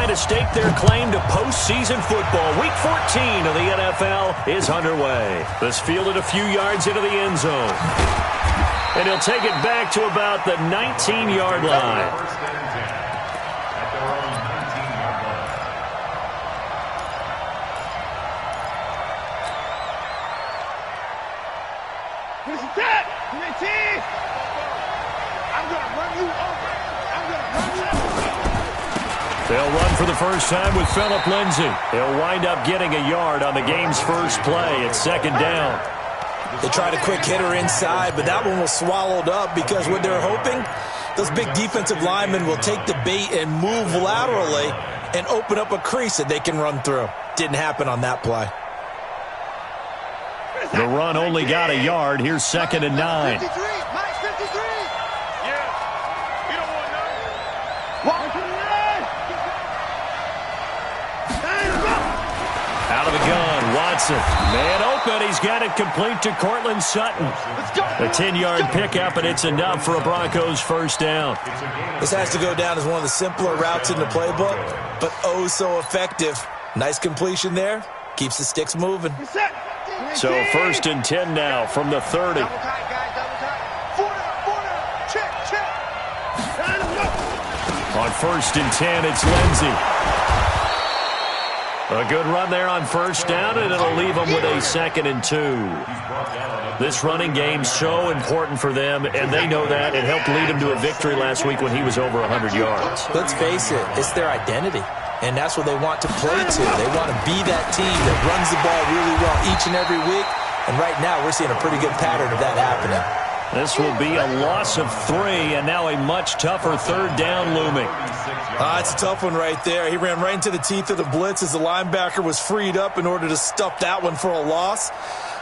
to stake their claim to postseason football. Week 14 of the NFL is underway. This fielded a few yards into the end zone. And he'll take it back to about the 19-yard line. They'll run for the first time with Phillip Lindsay. He'll wind up getting a yard on the game's first play. It's second down. They tried a quick hitter inside, but that one was swallowed up because what they're hoping, those big defensive linemen will take the bait and move laterally and open up a crease that they can run through. Didn't happen on that play. The run only got a yard. Here's second and 9. Out of the gun, Watson. Man open. He's got it complete to Cortland Sutton. A 10-yard pickup, and it's enough for a Broncos first down. This has to go down as one of the simpler routes in the playbook, but oh so effective. Nice completion there. Keeps the sticks moving. So first and 10 now from the 30. On first and 10, it's Lindsay. A good run there on first down, and it'll leave them with a second and 2. This running game's so important for them, and they know that. It helped lead them to a victory last week when he was over 100 yards. Let's face it, it's their identity, and that's what they want to play to. They want to be that team that runs the ball really well each and every week, and right now we're seeing a pretty good pattern of that happening. This will be a loss of 3, and now a much tougher third down looming. It's a tough one right there. He ran right into the teeth of the blitz as the linebacker was freed up in order to stuff that one for a loss.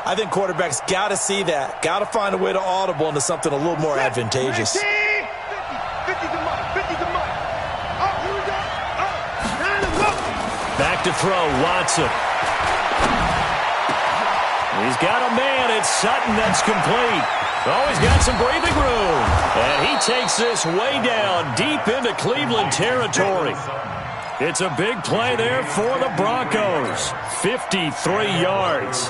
I think quarterbacks got to see that. Got to find a way to audible into something a little more advantageous. Back to throw, Watson. He's got a man. It's Sutton that's complete. Oh, he's got some breathing room. And he takes this way down deep into Cleveland territory. It's a big play there for the Broncos. 53 yards.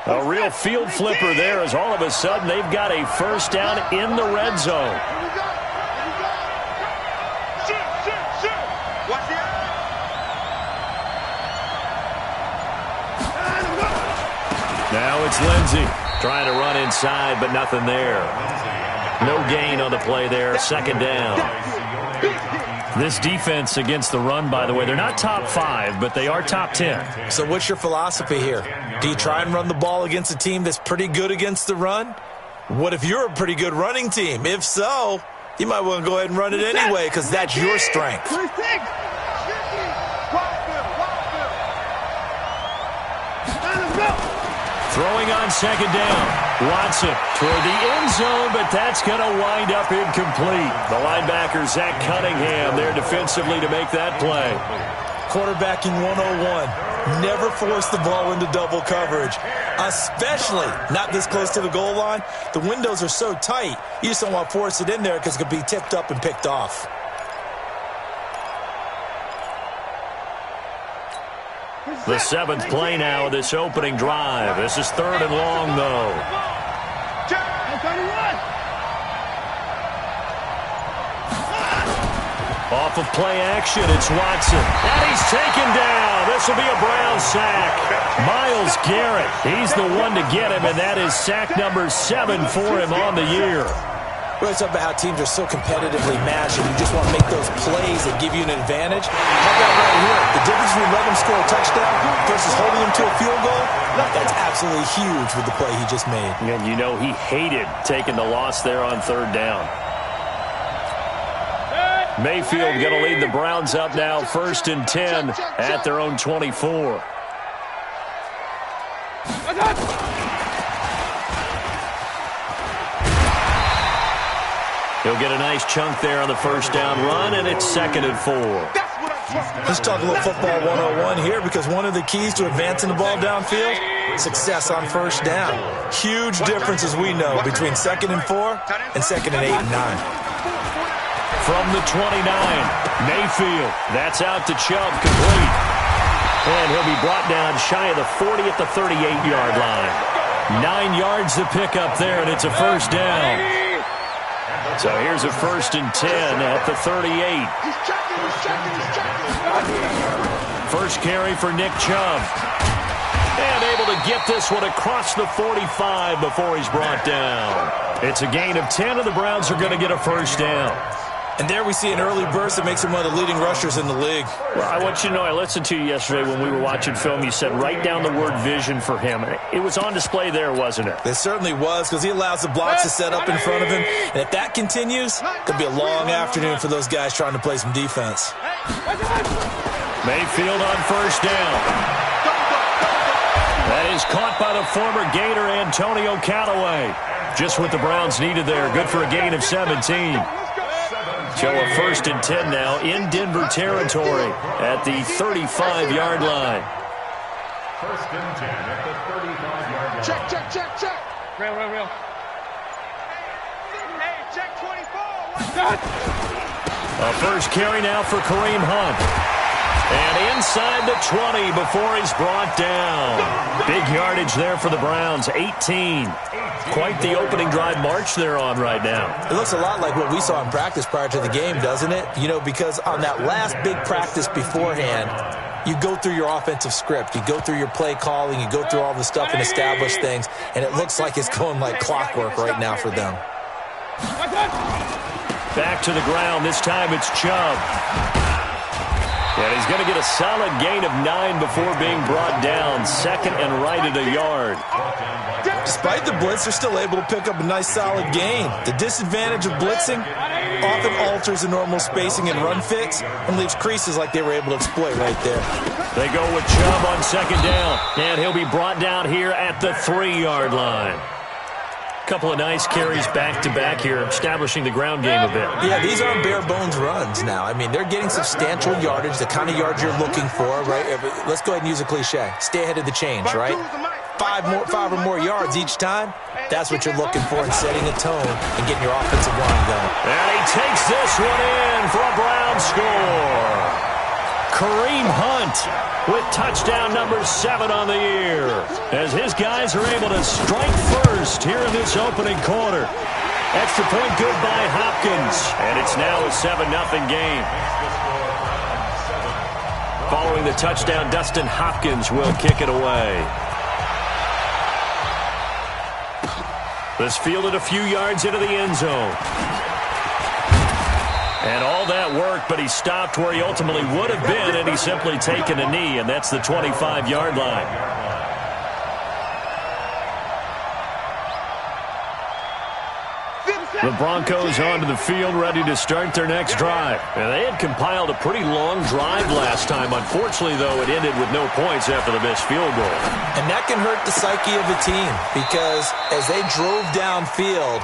A real field flipper there as all of a sudden they've got a first down in the red zone. Now it's Lindsay trying to run inside, but nothing there. No gain on the play there. Second down. This defense against the run, by the way, they're not top 5, but they are top 10. So what's your philosophy here? Do you try and run the ball against a team that's pretty good against the run? What if you're a pretty good running team? If so, you might want to go ahead and run it anyway because that's your strength. Throwing on second down. Watson toward the end zone, but that's going to wind up incomplete. The linebacker, Zach Cunningham, there defensively to make that play. Quarterbacking 101. Never force the ball into double coverage, especially not this close to the goal line. The windows are so tight, you just don't want to force it in there because it could be tipped up and picked off. The 7th play now of this opening drive. This is third and long, though. Off of play action, it's Watson. And he's taken down. This will be a Brown sack. Myles Garrett, he's the one to get him, and that is sack number 7 for him on the year. We're talking about how teams are so competitively matched and you just want to make those plays that give you an advantage. How about right here? The difference between letting them score a touchdown versus holding them to a field goal, that's absolutely huge with the play he just made. And you know he hated taking the loss there on third down. Mayfield going to lead the Browns up now, first and 10 at their own 24. He'll get a nice chunk there on the first down run, and it's second and 4. Let's talk a little football 101 here because one of the keys to advancing the ball downfield success on first down. Huge difference, as we know, between 2nd and 4 and 2nd and 8 and 9. From the 29, Mayfield. That's out to Chubb, complete. And he'll be brought down shy of the 40 at the 38-yard line. 9 yards to pick up there, and it's a first down. So here's a 1st and 10 at the 38. First carry for Nick Chubb. And able to get this one across the 45 before he's brought down. It's a gain of 10, and the Browns are going to get a first down. And there we see an early burst that makes him one of the leading rushers in the league. Well, I want you to know, I listened to you yesterday when we were watching film. You said write down the word vision for him. It was on display there, wasn't it? It certainly was, because he allows the blocks to set up in front of him. And if that continues, it'll be a long afternoon for those guys trying to play some defense. Mayfield on first down. That is caught by the former Gator Antonio Callaway. Just what the Browns needed there. Good for a gain of 17. So a 1st and 10 now in Denver territory at the 35-yard line. 1st and 10 at the 35-yard line. Check. Real. Hey, check 24. A first carry now for Kareem Hunt. And inside the 20 before he's brought down. Big yardage there for the Browns, 18. Quite the opening drive march they're on right now. It looks a lot like what we saw in practice prior to the game, doesn't it? You know, because on that last big practice beforehand, you go through your offensive script. You go through your play calling. You go through all the stuff and establish things. And it looks like it's going like clockwork right now for them. Back to the ground. This time it's Chubb. And he's going to get a solid gain of 9 before being brought down. 2nd and right at a yard. Despite the blitz, they're still able to pick up a nice solid gain. The disadvantage of blitzing often alters the normal spacing and run fits and leaves creases like they were able to exploit right there. They go with Chubb on 2nd down. And he'll be brought down here at the 3-yard line. Couple of nice carries back-to-back here, establishing the ground game a bit. Yeah, these aren't bare-bones runs now. I mean, they're getting substantial yardage, the kind of yards you're looking for, right? Let's go ahead and use a cliche. Stay ahead of the change, right? 5 or more yards each time, that's what you're looking for in setting a tone and getting your offensive line going. And he takes this one in for a Brown score. Kareem Hunt with touchdown number 7 on the year, as his guys are able to strike first here in this opening quarter. Extra point good by Hopkins, and it's now a 7-0 game. Following the touchdown, Dustin Hopkins will kick it away. This fielded a few yards into the end zone. And all that work, but he stopped where he ultimately would have been, and he's simply taken a knee, and that's the 25-yard line. The Broncos onto the field, ready to start their next drive. And they had compiled a pretty long drive last time. Unfortunately, though, it ended with no points after the missed field goal. And that can hurt the psyche of a team, because as they drove downfield,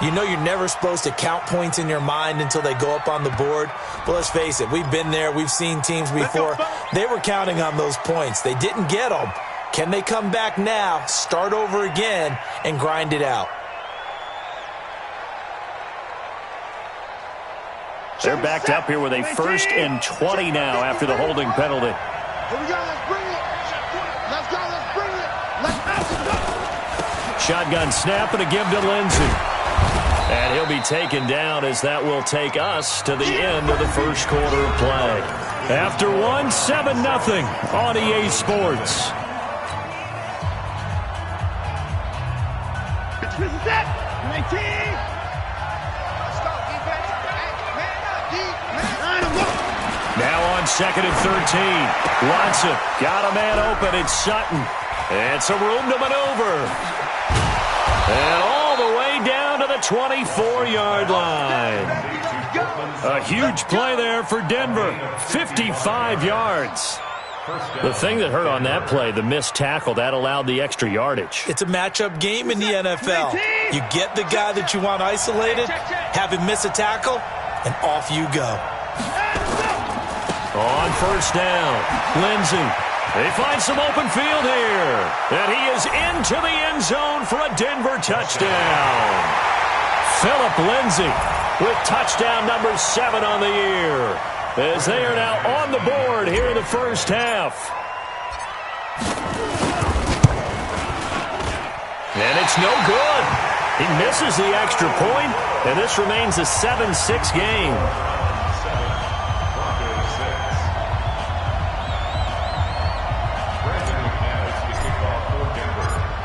you know you're never supposed to count points in your mind until they go up on the board. But let's face it, we've been there. We've seen teams before. They were counting on those points. They didn't get them. Can they come back now, start over again, and grind it out? They're backed up here with a 1st and 20 now after the holding penalty. Here we go, let's bring it. Let's go, let's bring it. Let's go. Shotgun snap and a give to Lindsey. And he'll be taken down, as that will take us to the end of the first quarter of play. After one, 7-0 on EA Sports. This is it. 19. Let's go, defense. Man up, defense. Now on 2nd and 13. Watson got a man open. It's Sutton. And some room to maneuver. And all the way down to the 24-yard line. A huge play there for Denver. 55 yards. The thing that hurt on that play, the missed tackle, that allowed the extra yardage. It's a matchup game in the NFL. You get the guy that you want isolated, have him miss a tackle, and off you go. On 1st down, Lindsey They find some open field here. And he is into the end zone for a Denver touchdown. Phillip Lindsay with touchdown number 7 on the year, as they are now on the board here in the first half. And it's no good. He misses the extra point, and this remains a 7-6 game.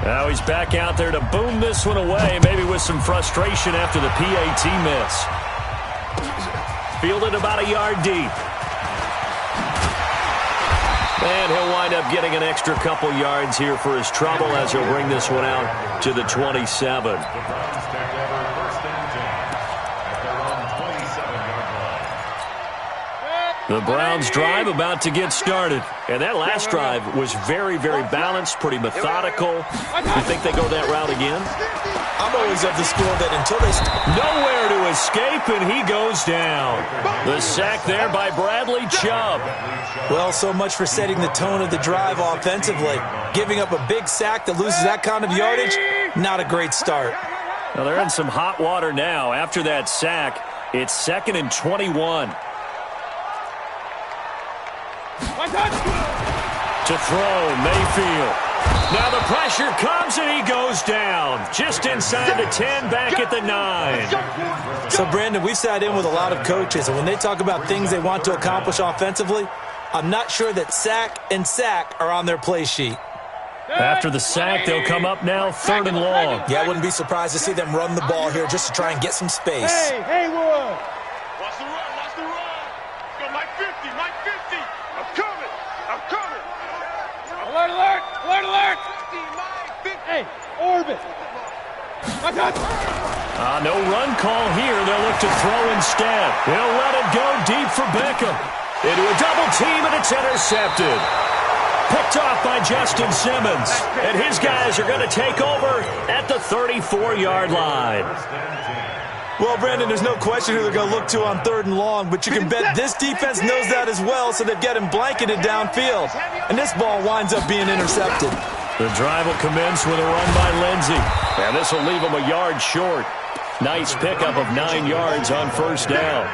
Now he's back out there to boom this one away, maybe with some frustration after the PAT miss. Fielded about a yard deep. And he'll wind up getting an extra couple yards here for his trouble as he'll bring this one out to the 27. The Browns drive about to get started. And that last drive was very, very balanced, pretty methodical. You think they go that route again? I'm always of the school that until they... Nowhere to escape, and he goes down. The sack there by Bradley Chubb. Well, so much for setting the tone of the drive offensively. Giving up a big sack that loses that kind of yardage, not a great start. Well, they're in some hot water now. After that sack, it's 2nd and 21. To throw, Mayfield. Now the pressure comes and he goes down. Just inside the 10, back at the 9. So, Brandon, we've sat in with a lot of coaches, and when they talk about things they want to accomplish offensively, I'm not sure that sack and sack are on their play sheet. After the sack, they'll come up now 3rd and long. Yeah, I wouldn't be surprised to see them run the ball here just to try and get some space. Hey, Haywood. Watch the run, watch the run. Let's go, Mike 50, Mike 50. I'm coming, I'm coming. Alert, alert, alert, alert. Hey, orbit. No run call here. They'll look to throw instead. He'll let it go deep for Beckham. Into a double team, and it's intercepted. Picked off by Justin Simmons. And his guys are going to take over at the 34-yard line. Well, Brandon, there's no question who they're going to look to on 3rd and long, but you can bet this defense knows that as well, so they've got him blanketed downfield. And this ball winds up being intercepted. The drive will commence with a run by Lindsay. And this will leave him a yard short. Nice pickup of 9 yards on 1st down.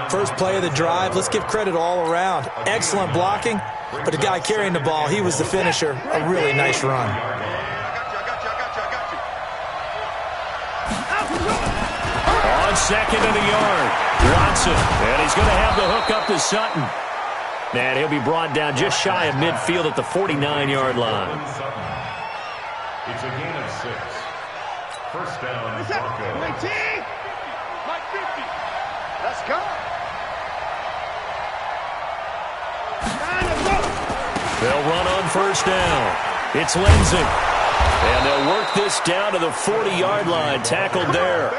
First play of the drive, let's give credit all around. Excellent blocking, but the guy carrying the ball, he was the finisher. A really nice run. On 2nd and a yard, Watson. And he's going to have the hook up to Sutton. And he'll be brought down just shy of midfield at the 49-yard line. It's a gain of 6. First down, Broncos. Mike 50. Let's go. They'll run on 1st down. It's Lindsay. And they'll work this down to the 40-yard line. Tackled there.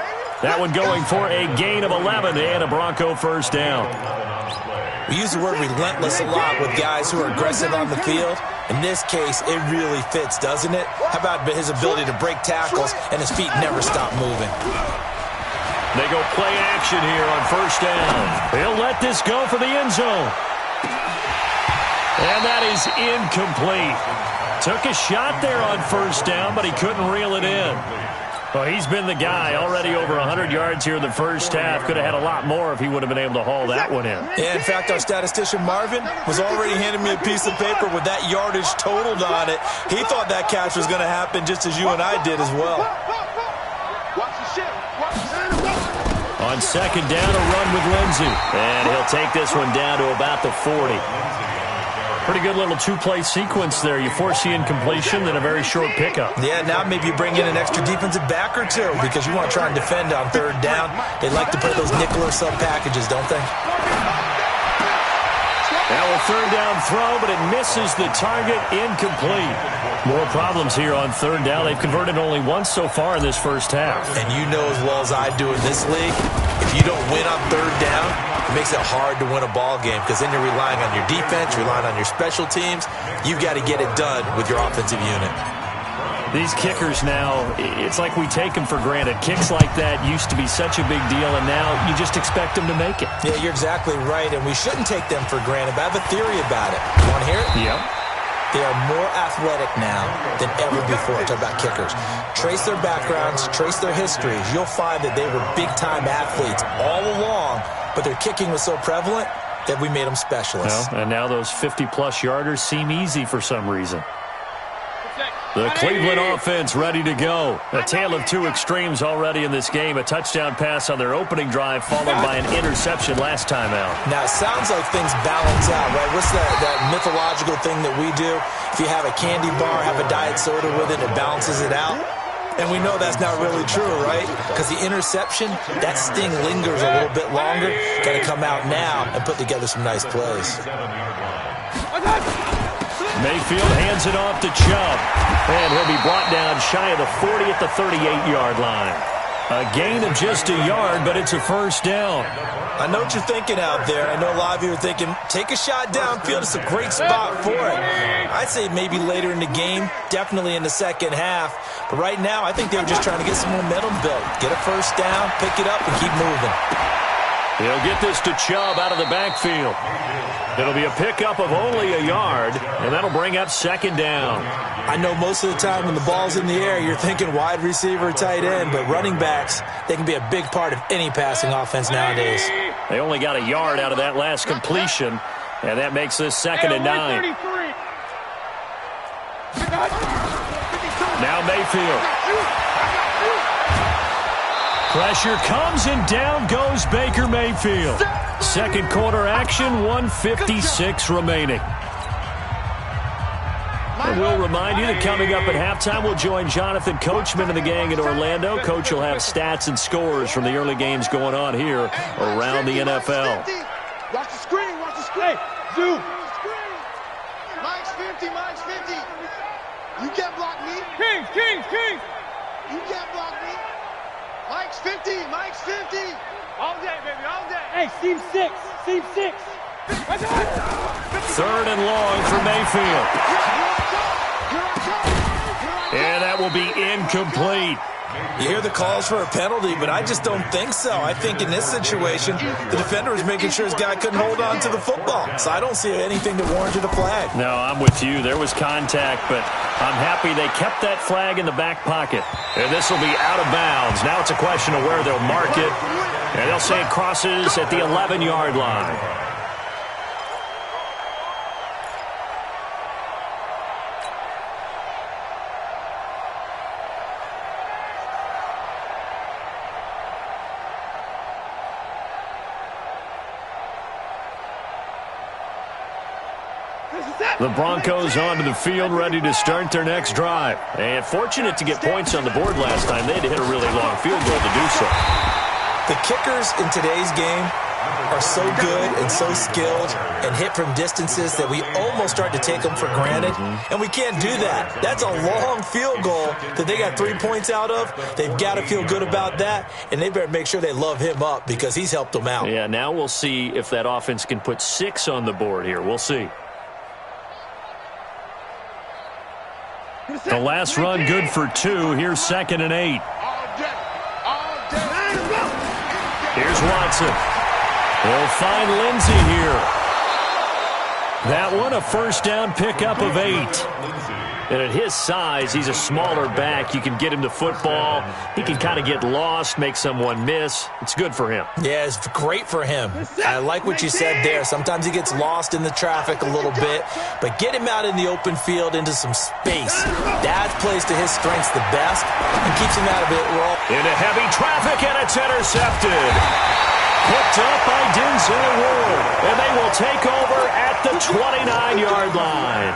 That one going for a gain of 11 and a Bronco 1st down. We use the word relentless a lot with guys who are aggressive on the field. In this case, it really fits, doesn't it? How about his ability to break tackles and his feet never stop moving? They go play action here on 1st down. He'll let this go for the end zone. And that is incomplete. Took a shot there on 1st down, but he couldn't reel it in. Well, he's been the guy already over 100 yards here in the first half. Could have had a lot more if he would have been able to haul that one in. Yeah, in fact, our statistician Marvin was already handing me a piece of paper with that yardage totaled on it. He thought that catch was going to happen just as you and I did as well. On 2nd down, a run with Lindsay. And he'll take this one down to about the 40. Pretty good little 2-play sequence there. You force the incompletion, then a very short pickup. Yeah, now maybe you bring in an extra defensive back or two because you want to try and defend on 3rd down. They like to play those nickel or sub packages, don't they? Now a 3rd down throw, but it misses the target, incomplete. More problems here on 3rd down. They've converted only once so far in this first half. And you know as well as I do in this league, if you don't win on 3rd down, it makes it hard to win a ball game because then you're relying on your defense, relying on your special teams. You've got to get it done with your offensive unit. These kickers now, it's like we take them for granted. Kicks like that used to be such a big deal, and now you just expect them to make it. Yeah, you're exactly right, and we shouldn't take them for granted, but I have a theory about it. You want to hear it? Yep. They are more athletic now than ever before. Talk about kickers. Trace their backgrounds, trace their histories. You'll find that they were big-time athletes all along, but their kicking was so prevalent that we made them specialists. Well, and now those 50-plus yarders seem easy for some reason. The Cleveland offense ready to go. A tale of two extremes already in this game. A touchdown pass on their opening drive followed by an interception last time out. Now, it sounds like things balance out, right? What's that mythological thing that we do? If you have a candy bar, have a diet soda with it, it balances it out. And we know that's not really true, right? Because the interception, that sting lingers a little bit longer. Got to come out now and put together some nice plays. Mayfield hands it off to Chubb. And he'll be brought down shy of the 40 at the 38-yard line. A gain of just a yard, but it's a first down. I know what you're thinking out there. I know a lot of you are thinking, take a shot downfield. It's a great spot for it. I'd say maybe later in the game, definitely in the second half. But right now, I think they were just trying to get some momentum built. Get a first down, pick it up, and keep moving. He'll get this to Chubb out of the backfield. It'll be a pickup of only a yard, and that'll bring up second down. I know most of the time when the ball's in the air, you're thinking wide receiver, tight end, but running backs, they can be a big part of any passing offense nowadays. They only got a yard out of that last completion, and that makes this second and 9. Now Mayfield. Pressure comes, and down goes Baker Mayfield. Second quarter action, 1:56 remaining. And we'll remind you that coming up at halftime, we'll join Jonathan Coachman and the gang in Orlando. Coach will have stats and scores from the early games going on here around the NFL. Watch the screen, watch the screen. Zoom. Mike's 50, Mike's 50. You can't block me. Kings. You can't block me. Mike's 50, Mike's 50. All day, baby, all day. Hey, seam 6. Third and long for Mayfield. And that will be incomplete. You hear the calls for a penalty, but I just don't think so. I think in this situation, the defender was making sure his guy couldn't hold on to the football. So I don't see anything that warranted a flag. No, I'm with you. There was contact, but I'm happy they kept that flag in the back pocket. And this will be out of bounds. Now it's a question of where they'll mark it. And they'll say it crosses at the 11-yard line. The Broncos onto the field, ready to start their next drive. And fortunate to get points on the board last time. They had to hit a really long field goal to do so. The kickers in today's game are so good and so skilled and hit from distances that we almost start to take them for granted. And we can't do that. That's a long field goal that they got 3 points out of. They've got to feel good about that, and they better make sure they love him up because he's helped them out. Yeah, now we'll see if that offense can put 6 on the board here. We'll see. The last run good for 2. Here's second and 8. Here's Watson. They'll find Lindsey here. That one a first down pickup of 8. And at his size, he's a smaller back. You can get him to football. He can kind of get lost, make someone miss. It's good for him. Yeah, it's great for him. I like what you said there. Sometimes he gets lost in the traffic a little bit, but get him out in the open field into some space. That plays to his strengths the best and keeps him out of it. Into heavy traffic, and it's intercepted. Picked up by Denzel Ward, and they will take over at the 29-yard line.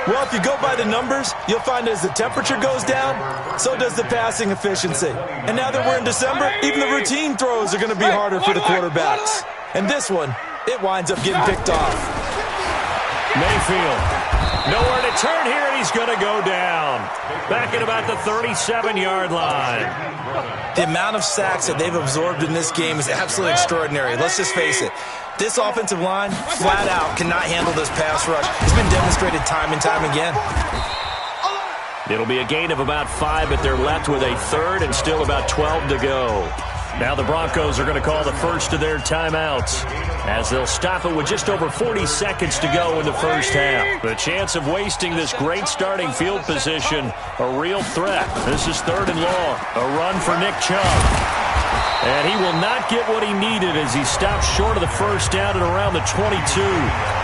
Well, if you go by the numbers, you'll find as the temperature goes down, so does the passing efficiency. And now that we're in December, even the routine throws are going to be harder for the quarterbacks. And this one, it winds up getting picked off. Mayfield, nowhere to turn here, and he's going to go down. Back at about the 37-yard line. The amount of sacks that they've absorbed in this game is absolutely extraordinary. Let's just face it. This offensive line, flat out, cannot handle this pass rush. It's been demonstrated time and time again. It'll be a gain of about 5, but they're left with a third and still about 12 to go. Now the Broncos are going to call the first of their timeouts as they'll stop it with just over 40 seconds to go in the first half. The chance of wasting this great starting field position, a real threat. This is 3rd and long. A run for Nick Chubb. And he will not get what he needed as he stops short of the first down at around the 22.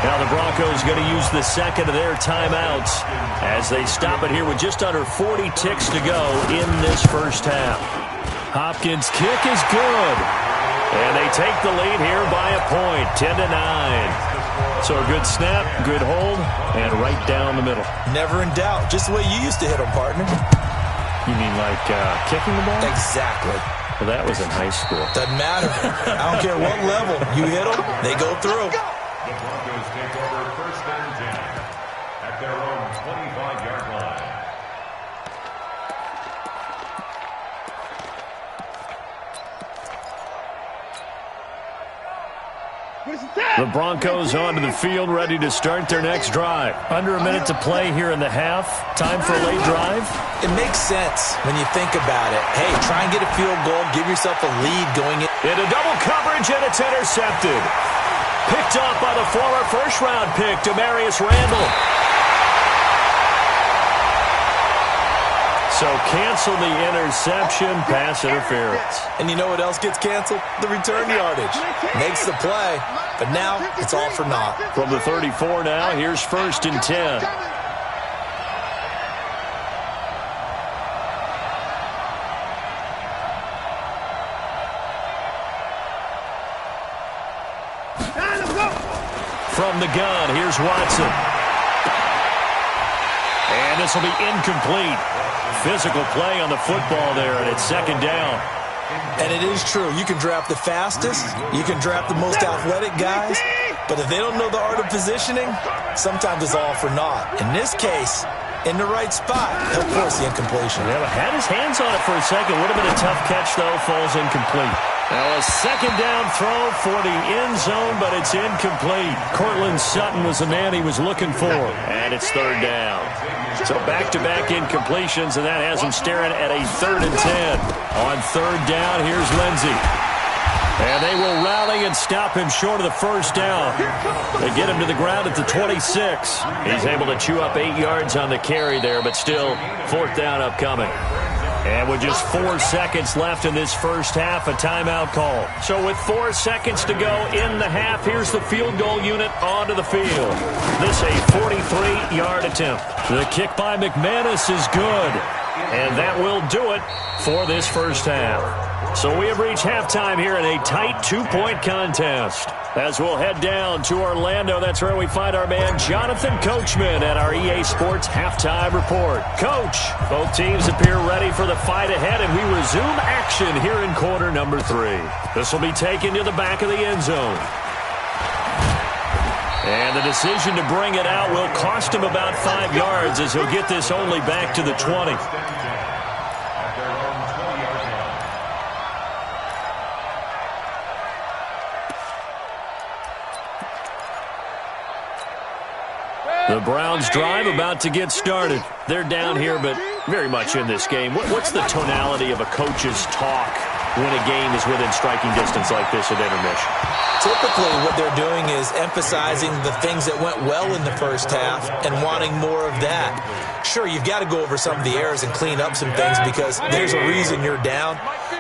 Now the Broncos going to use the second of their timeouts as they stop it here with just under 40 ticks to go in this first half. Hopkins' kick is good. And they take the lead here by a point, 10-9. So a good snap, good hold, and right down the middle. Never in doubt. Just the way you used to hit them, partner. You mean like kicking the ball? Exactly. Well, that was in high school. Doesn't matter. I don't care what level. You hit them, they go through. The Broncos take over 1st and 10 at their own 25-yard line. The Broncos onto the field, ready to start their next drive. Under a minute to play here in the half. Time for a late drive. It makes sense when you think about it. Hey, try and get a field goal. Give yourself a lead going in. Into double coverage, and it's intercepted. Picked off by the former first-round pick, Demarius Randall. So cancel the interception, pass interference. And you know what else gets canceled? The return yardage. Makes the play, but now it's all for naught. From the 34 now, here's 1st and 10. From the gun, here's Watson. And this will be incomplete. Physical play on the football there, and it's 2nd down. And it is true. You can draft the fastest. You can draft the most athletic guys. But if they don't know the art of positioning, sometimes it's all for naught. In this case, in the right spot, he'll force the incompletion. Yeah, had his hands on it for a second. Would have been a tough catch, though. Falls incomplete. Now a 2nd down throw for the end zone, but it's incomplete. Cortland Sutton was the man he was looking for. And it's 3rd down. So back-to-back incompletions, and that has him staring at a 3rd and 10. On 3rd down, here's Lindsey. And they will rally and stop him short of the first down. They get him to the ground at the 26. He's able to chew up 8 yards on the carry there, but still 4th down upcoming. And with just 4 seconds left in this first half, a timeout call. So with 4 seconds to go in the half, here's the field goal unit onto the field. This a 43-yard attempt. The kick by McManus is good. And that will do it for this first half. So we have reached halftime here in a tight 2-point contest. As we'll head down to Orlando, that's where we find our man Jonathan Coachman at our EA Sports Halftime Report. Coach, both teams appear ready for the fight ahead, and we resume action here in quarter number 3. This will be taken to the back of the end zone. And the decision to bring it out will cost him about 5 yards as he'll get this only back to the 20. The Browns drive about to get started. They're down here, but very much in this game. What's the tonality of a coach's talk when a game is within striking distance like this at intermission? Typically, what they're doing is emphasizing the things that went well in the first half and wanting more of that. Sure, you've got to go over some of the errors and clean up some things because there's a reason you're down.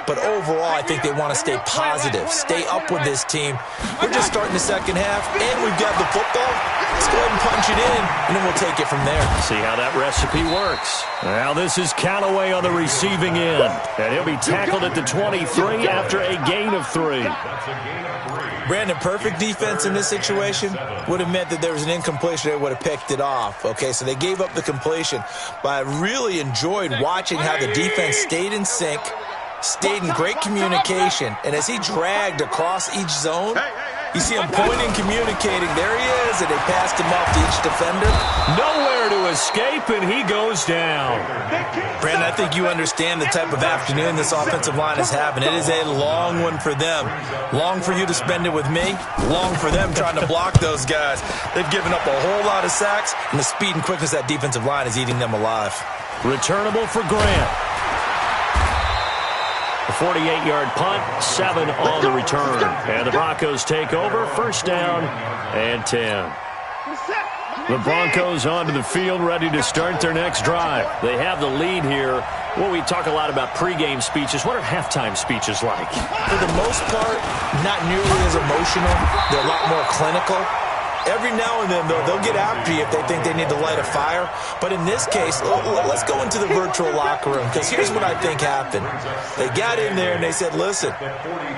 But overall, I think they want to stay positive, stay up with this team. We're just starting the second half, and we've got the football. Let's go ahead and punch it in, and then we'll take it from there. See how that recipe works. Now this is Callaway on the receiving end, and he'll be tackled at the 23 after a gain of 3. Brandon, perfect defense in this situation would have meant that there was an incompletion. They would have picked it off. Okay, so they gave up the completion. But I really enjoyed watching how the defense stayed in sync, stayed in great communication, and as he dragged across each zone, you see him pointing, communicating. There he is, and they passed him off to each defender. Nowhere to escape, and he goes down. Brandon, I think you understand the type of afternoon this offensive line is having. It is a long one for them. Long for you to spend it with me. Long for them trying to block those guys. They've given up a whole lot of sacks, and the speed and quickness of that defensive line is eating them alive. Returnable for Grant. A 48-yard punt, 7 on the return. And the Broncos take over, first down and 10. The Broncos onto the field, ready to start their next drive. They have the lead here. Well, we talk a lot about pregame speeches. What are halftime speeches like? For the most part, not nearly as emotional. They're a lot more clinical. Every now and then, though, they'll get after you if they think they need to light a fire. But in this case, let's go into the virtual locker room, because here's what I think happened. They got in there and they said, listen,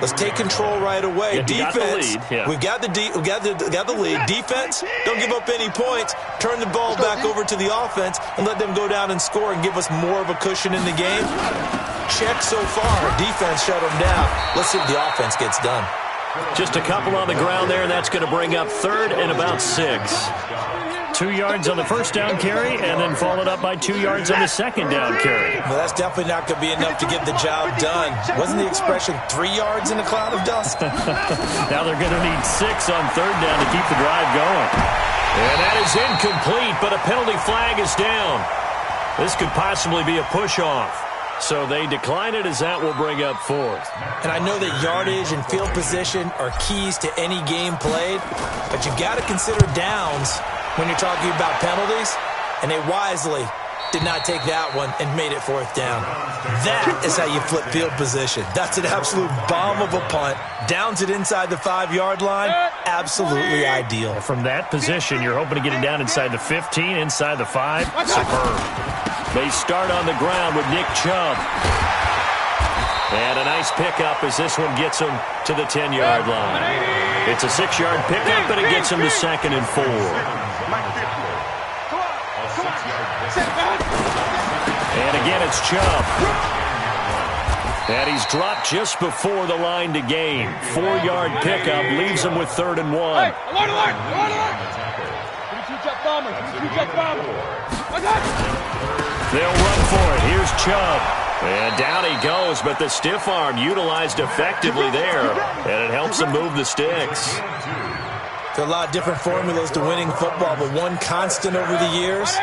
let's take control right away. Yeah, defense, we've got the lead. Defense, don't give up any points. Turn the ball back over to the offense and let them go down and score and give us more of a cushion in the game. Check so far. Defense shut them down. Let's see what the offense gets done. Just a couple on the ground there, and that's going to bring up third and about 6. 2 yards on the first down carry, and then followed up by 2 yards on the second down carry. Well, that's definitely not going to be enough to get the job done. Wasn't the expression 3 yards in a cloud of dust? Now they're going to need 6 on third down to keep the drive going. And that is incomplete, but a penalty flag is down. This could possibly be a push-off. So they decline it as that will bring up fourth. And I know that yardage and field position are keys to any game played, but you've got to consider downs when you're talking about penalties, and they wisely did not take that one and made it fourth down. That is how you flip field position. That's an absolute bomb of a punt. Downs it inside the 5-yard line. Absolutely ideal. From that position, you're hoping to get it down inside the 15, inside the 5. Superb. They start on the ground with Nick Chubb. And a nice pickup as this one gets him to the 10-yard line. It's a 6-yard pickup, and it gets him to 2nd and 4. And again, it's Chubb. And he's dropped just before the line to gain. 4-yard pickup leaves him with 3rd and 1. Hey, alert, alert, alert, alert. 32-jet bomber, 32-jet bomber. They'll run for it. Here's Chubb. And down he goes, but the stiff arm utilized effectively there, and it helps him move the sticks. There are a lot of different formulas to winning football, but one constant over the years,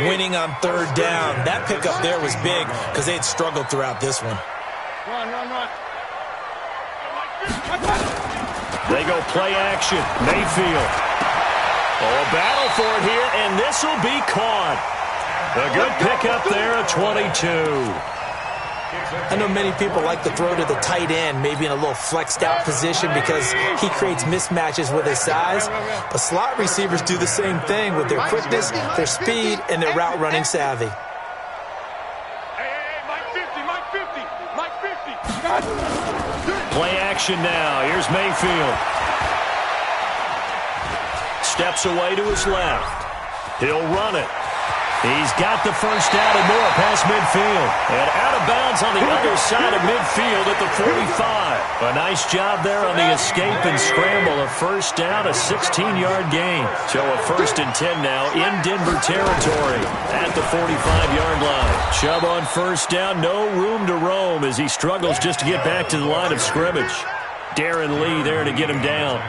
winning on third down. That pickup there was big because they had struggled throughout this one. Run, run, run. They go play action. Mayfield. Oh, a battle for it here, and this will be caught. A good pickup there at 22. I know many people like to throw to the tight end, maybe in a little flexed out position because he creates mismatches with his size. But slot receivers do the same thing with their quickness, their speed, and their route running savvy. Hey, Mike 50, Mike 50, Mike 50. Play action now. Here's Mayfield. Steps away to his left. He'll run it. He's got the first down and more past midfield. And out of bounds on the other side of midfield at the 45. A nice job there on the escape and scramble. A first down, a 16-yard gain. So a 1st and 10 now in Denver territory at the 45-yard line. Chubb on first down, no room to roam as he struggles just to get back to the line of scrimmage. Darren Lee there to get him down.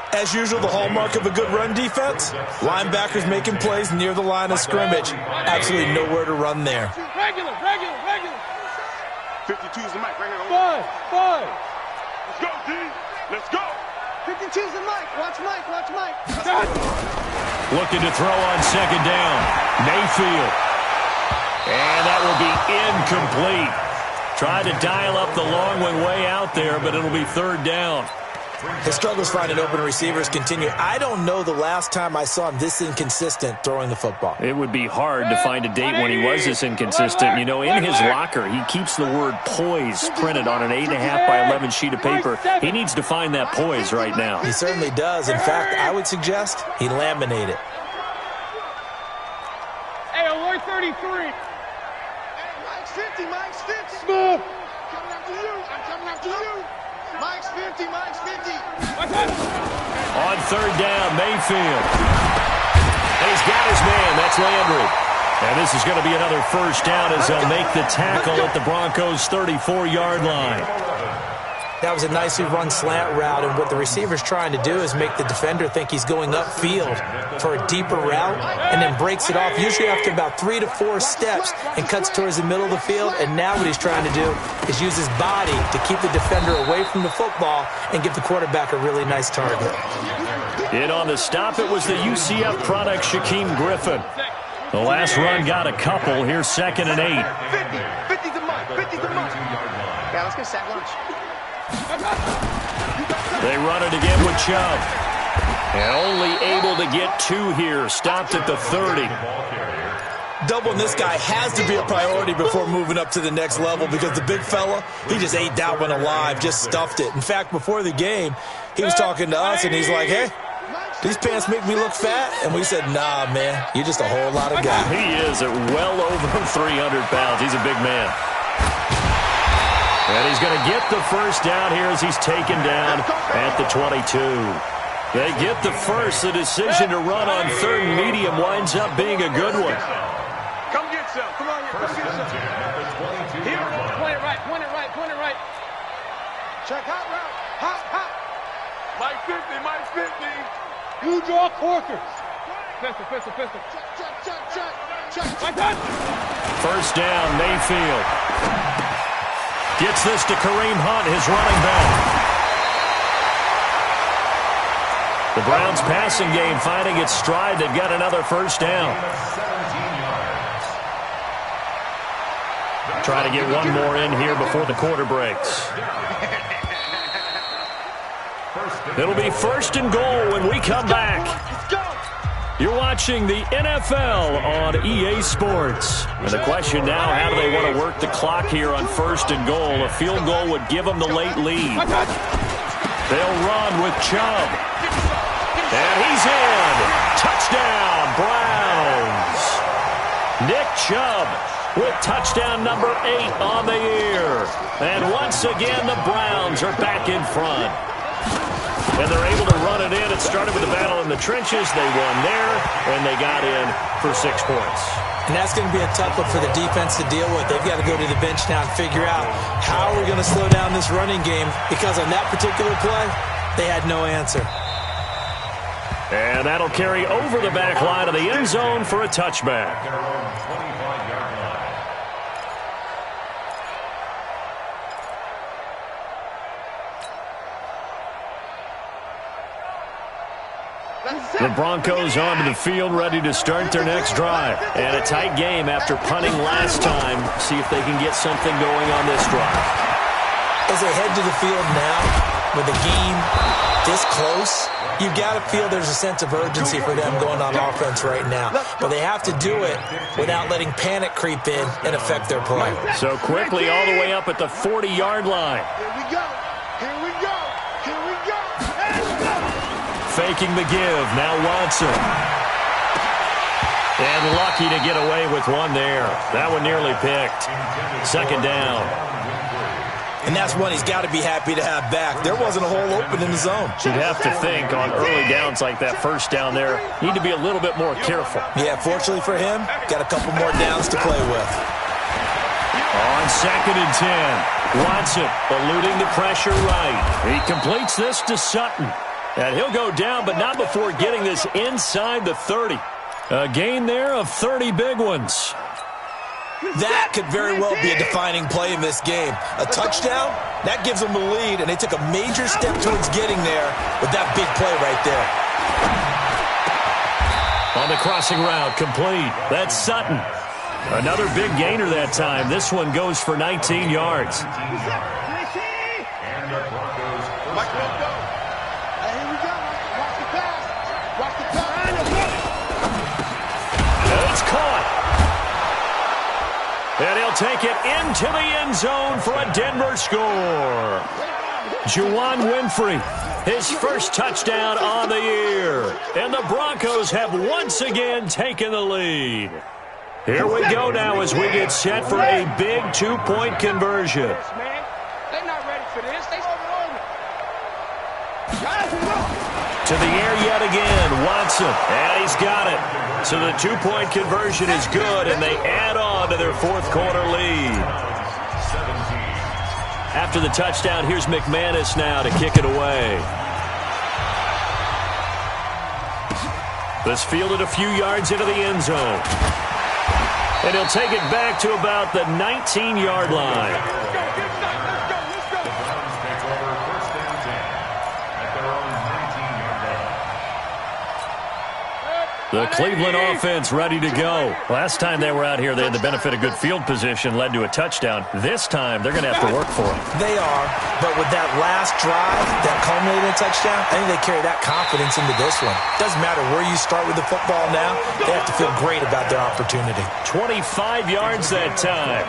As usual, the hallmark of a good run defense, linebackers making plays near the line of scrimmage. Absolutely nowhere to run there. Regular, regular, regular. 52 is the mic. Bring it on. 5. Let's go, D. Let's go. 52 is the mic. Watch Mike. Watch Mike. Looking to throw on second down. Mayfield. And that will be incomplete. Tried to dial up the long one way out there, but it'll be 3rd down. His struggles finding open receivers continue. I don't know the last time I saw him this inconsistent throwing the football. It would be hard to find a date when he was this inconsistent. You know, in his locker, he keeps the word poise printed on an 8.5 by 11 sheet of paper. He needs to find that poise right now. He certainly does. In fact, I would suggest he laminate it. Hey, alert 33. Hey, Mike's 50. Mike's 50. Smooth. Coming after you. I'm coming after you. Mike's 50. Mike's 50. On third down, Mayfield. And he's got his man. That's Landry. And this is going to be another first down as they'll make the tackle at the Broncos' 34-yard line. That was a nicely run slant route, and what the receiver's trying to do is make the defender think he's going upfield for a deeper route and then breaks it off, usually after about 3 to 4 steps, and cuts towards the middle of the field. And now what he's trying to do is use his body to keep the defender away from the football and give the quarterback a really nice target. In on the stop, it was the UCF product, Shaquem Griffin. The last run got a couple. Here's 2nd and 8. 50 to Mike. 50 to Mike. Yeah, let's get sack lunch. They run it again with Chubb. And only able to get 2 here. Stopped at the 30. Doubling this guy has to be a priority before moving up to the next level, because the big fella, he just ate that one alive, just stuffed it. In fact, before the game, he was talking to us, and he's like, hey, these pants make me look fat? And we said, nah, man, you're just a whole lot of guy. He is at well over 300 pounds. He's a big man. And he's going to get the first down here as he's taken down at the 22. They get the first. The decision to run on 3rd and medium winds up being a good one. Come get some. Come on here. Come get some. Here. Point it right. Point it right. Point it right. Check hot route. Hot, hot. Mike 50. Mike 50. You draw corkers. Pistol, pistol, pistol. Check. My touch. First down, Mayfield. Gets this to Kareem Hunt, his running back. The Browns passing game finding its stride. They've got another first down. Try to get one more in here before the quarter breaks. It'll be 1st and goal when we come back. You're watching the NFL on EA Sports. And the question now, how do they want to work the clock here on 1st and goal? A field goal would give them the late lead. They'll run with Chubb. And he's in. Touchdown, Browns. Nick Chubb with touchdown number 8 on the year. And once again, the Browns are back in front. And they're able to run it in. It started with a battle in the trenches. They won there, and they got in for 6 points. And that's going to be a tough one for the defense to deal with. They've got to go to the bench now and figure out how we're going to slow down this running game, because on that particular play, they had no answer. And that'll carry over the back line of the end zone for a touchback. The Broncos onto the field, ready to start their next drive. And a tight game after punting last time. See if they can get something going on this drive. As they head to the field now, with the game this close, you've got to feel there's a sense of urgency for them going on offense right now. But they have to do it without letting panic creep in and affect their play. So quickly all the way up at the 40-yard line. Here we go. Here we go. Here we go. Faking the give. Now Watson. And lucky to get away with one there. That one nearly picked. 2nd down. And that's one he's got to be happy to have back. There wasn't a hole open in the zone. You'd have to think on early downs like that, first down there, need to be a little bit more careful. Yeah, fortunately for him, got a couple more downs to play with. On 2nd and 10, Watson eluding the pressure right. He completes this to Sutton. And he'll go down, but not before getting this inside the 30. A gain there of 30 big ones. That could very well be a defining play in this game. A touchdown, that gives them the lead, and they took a major step towards getting there with that big play right there. On the crossing route, complete. That's Sutton. Another big gainer that time. This one goes for 19 yards. And the Broncos first down. Here we go. Watch the pass. Watch the pass. And it's caught. And he'll take it into the end zone for a Denver score. Juwan Winfrey, his first touchdown on the year. And the Broncos have once again taken the lead. Here we go now as we get set for a big 2-point conversion. They're not ready for this. They To the air yet again, Watson, and he's got it. So the 2-point conversion is good, and they add on to their 4th quarter lead. After the touchdown, here's McManus now to kick it away. This fielded a few yards into the end zone. And he'll take it back to about the 19-yard line. The Cleveland offense ready to go. Last time they were out here, they had the benefit of good field position, led to a touchdown. This time, they're going to have to work for it. They are, but with that last drive that culminated in a touchdown, I think they carry that confidence into this one. Doesn't matter where you start with the football now, they have to feel great about their opportunity. 25 yards that time.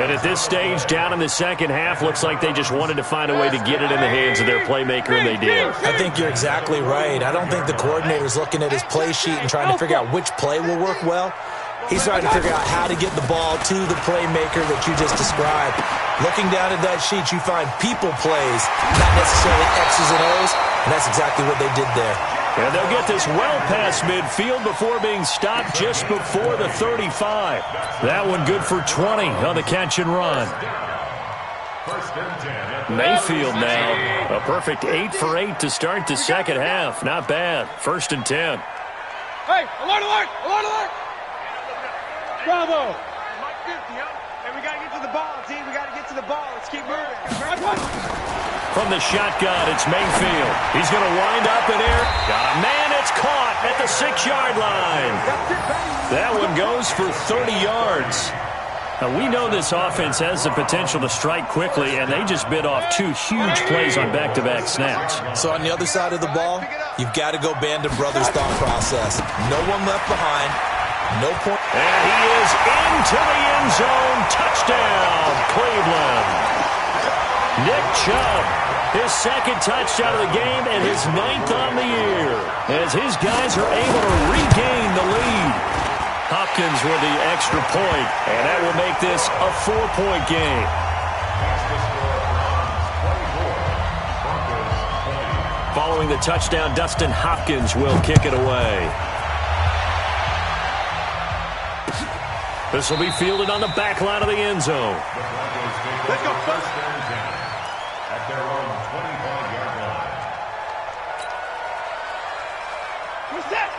And at this stage, down in the second half, looks like they just wanted to find a way to get it in the hands of their playmaker, and they did. I think you're exactly right. I don't think the coordinator's looking at his play sheet and trying to figure out which play will work well. He's trying to figure out how to get the ball to the playmaker that you just described. Looking down at that sheet, you find people plays, not necessarily X's and O's, and that's exactly what they did there. And they'll get this well past midfield before being stopped just before the 35. That one good for 20 on the catch and run. Mayfield now, a perfect 8 for 8 to start the second half. Not bad. 1st and 10. Hey, alert, alert, alert, alert. Bravo. Mike 50, huh? And we got to get to the ball, team. We got to get to the ball. Let's keep moving. From the shotgun, it's Mayfield. He's going to wind up in air. Got a man. It's caught at the 6-yard line. That one goes for 30 yards. Now, we know this offense has the potential to strike quickly, and they just bit off 2 huge plays on back-to-back snaps. So on the other side of the ball, you've got to go Band of Brothers thought process. No one left behind. No point. And he is into the end zone. Touchdown, Cleveland. Nick Chubb, his 2nd touchdown of the game and his 9th on the year, as his guys are able to regain the lead. Hopkins with the extra point, and that will make this a 4-point game. Following the touchdown, Dustin Hopkins will kick it away. This will be fielded on the back line of the end zone. Let's go first. At their own 25-yard line.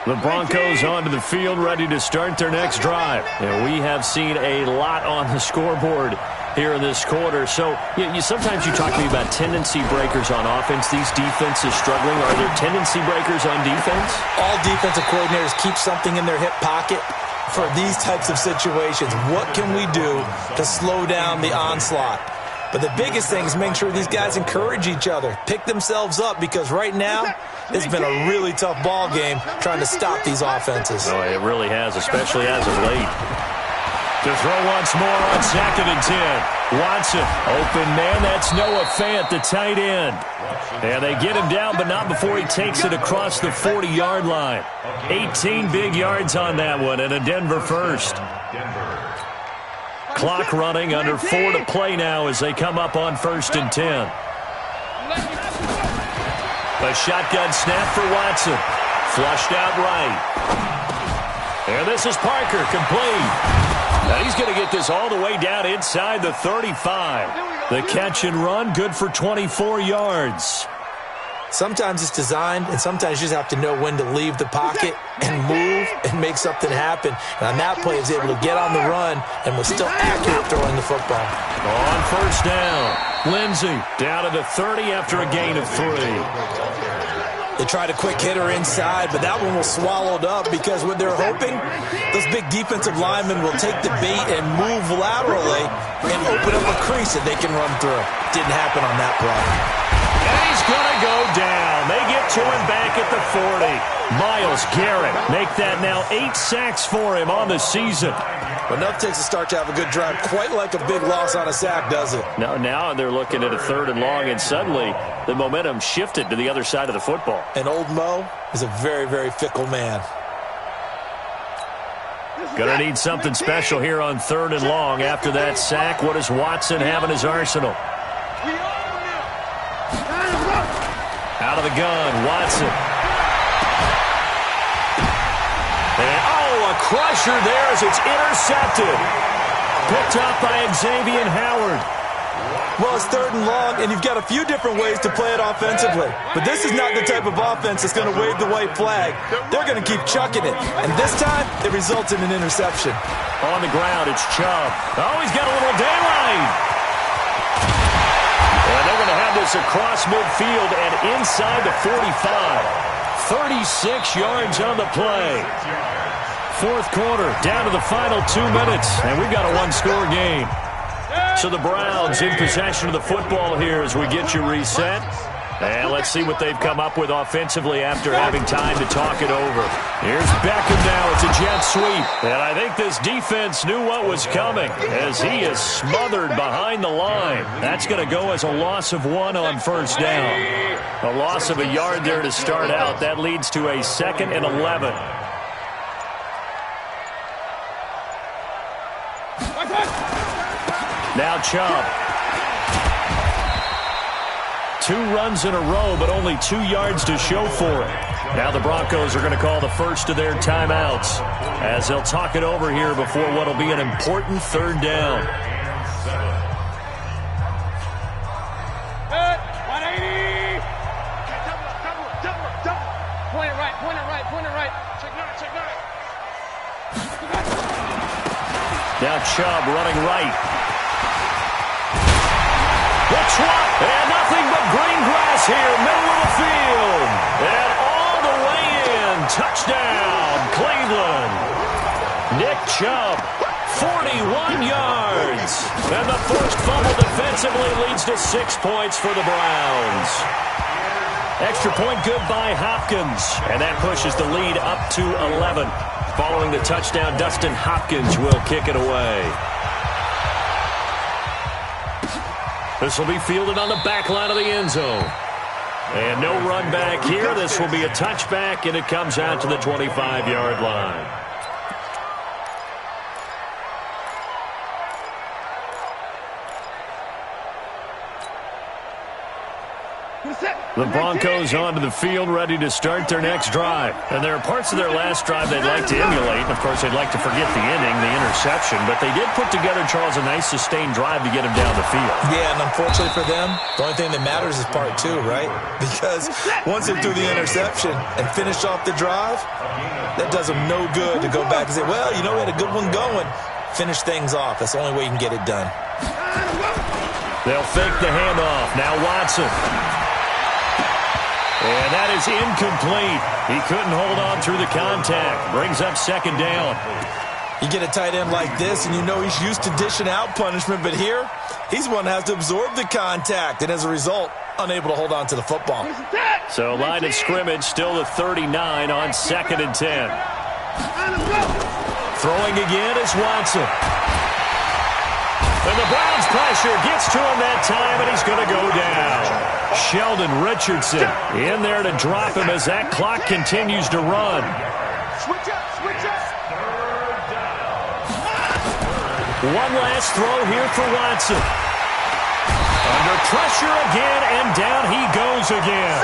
The Broncos onto the field, ready to start their next drive. And we have seen a lot on the scoreboard here in this quarter. So sometimes you talk to me about tendency breakers on offense. These defenses struggling. Are there tendency breakers on defense? All defensive coordinators keep something in their hip pocket for these types of situations. What can we do to slow down the onslaught? But the biggest thing is make sure these guys encourage each other, pick themselves up, because right now it's been a really tough ball game trying to stop these offenses. Oh, it really has, especially as of late. To throw once more on 2nd and 10. Watson, open man, that's Noah Fant, the tight end. And they get him down, but not before he takes it across the 40-yard line. 18 big yards on that one, and a Denver first. Clock running, under 4 to play now as they come up on 1st and 10. A shotgun snap for Watson. Flushed out right. And this is Parker, complete. Now he's going to get this all the way down inside the 35. The catch and run, good for 24 yards. Sometimes it's designed, and sometimes you just have to know when to leave the pocket and move and make something happen. And on that play, he was able to get on the run and was still accurate throwing the football. On 1st down, Lindsey down to the 30 after a gain of 3. They tried a quick hitter inside, but that one was swallowed up because what they're hoping, those big defensive linemen will take the bait and move laterally and open up a crease that they can run through. Didn't happen on that play. And he's going to go down. They get to him back at the 40. Myles Garrett make that now 8 sacks for him on the season. Enough takes a start to have a good drive. Quite like a big loss on a sack, does it? Now they're looking at a 3rd and long, and suddenly the momentum shifted to the other side of the football. And old Mo is a very, very fickle man. Going to need something special here on 3rd and long. After that sack, what does Watson have in his arsenal? Out of the gun, Watson. And, a crusher there as it's intercepted. Picked up by Xavier Howard. Well, it's 3rd and long, and you've got a few different ways to play it offensively. But this is not the type of offense that's going to wave the white flag. They're going to keep chucking it. And this time, it results in an interception. On the ground, it's Chubb. Oh, he's got a little daylight. And they're going to have this across midfield and inside the 45. 36 yards on the play. 4th quarter, down to the final 2 minutes, and we've got a one-score game. So the Browns in possession of the football here as we get you reset. And let's see what they've come up with offensively after having time to talk it over. Here's Beckham now. It's a jet sweep. And I think this defense knew what was coming as he is smothered behind the line. That's going to go as a loss of 1 on 1st down. A loss of a yard there to start out. That leads to a 2nd and 11. Now Chubb. 2 runs in a row, but only 2 yards to show for it. Now the Broncos are going to call the first of their timeouts as they'll talk it over here before what will be an important 3rd down. Good. 180. Double. Point it right. Check 9. Now Chubb running right. The swap, and nothing but green grass here, middle of the field. And all the way in, touchdown, Cleveland. Nick Chubb, 41 yards. And the forced fumble defensively leads to 6 points for the Browns. Extra point good by Hopkins, and that pushes the lead up to 11. Following the touchdown, Dustin Hopkins will kick it away. This will be fielded on the back line of the end zone. And no run back here. This will be a touchback, and it comes out to the 25-yard line. The Broncos onto the field, ready to start their next drive. And there are parts of their last drive they'd like to emulate. Of course, they'd like to forget the inning, the interception. But they did put together, Charles, a nice sustained drive to get him down the field. Yeah, and unfortunately for them, the only thing that matters is part 2, right? Because once they do the interception and finish off the drive, that does them no good to go back and say, well, you know, we had a good one going. Finish things off. That's the only way you can get it done. They'll fake the handoff. Now Watson. And that is incomplete. He couldn't hold on through the contact. Brings up 2nd down. You get a tight end like this, and you know he's used to dishing out punishment, but here, he's one that has to absorb the contact, and as a result, unable to hold on to the football. So line of scrimmage still the 39 on 2nd and 10. Throwing again is Watson. And the Browns pressure gets to him that time, and he's going to go down. Sheldon Richardson in there to drop him as that clock continues to run. Switch up. One last throw here for Watson. Under pressure again, and down he goes again.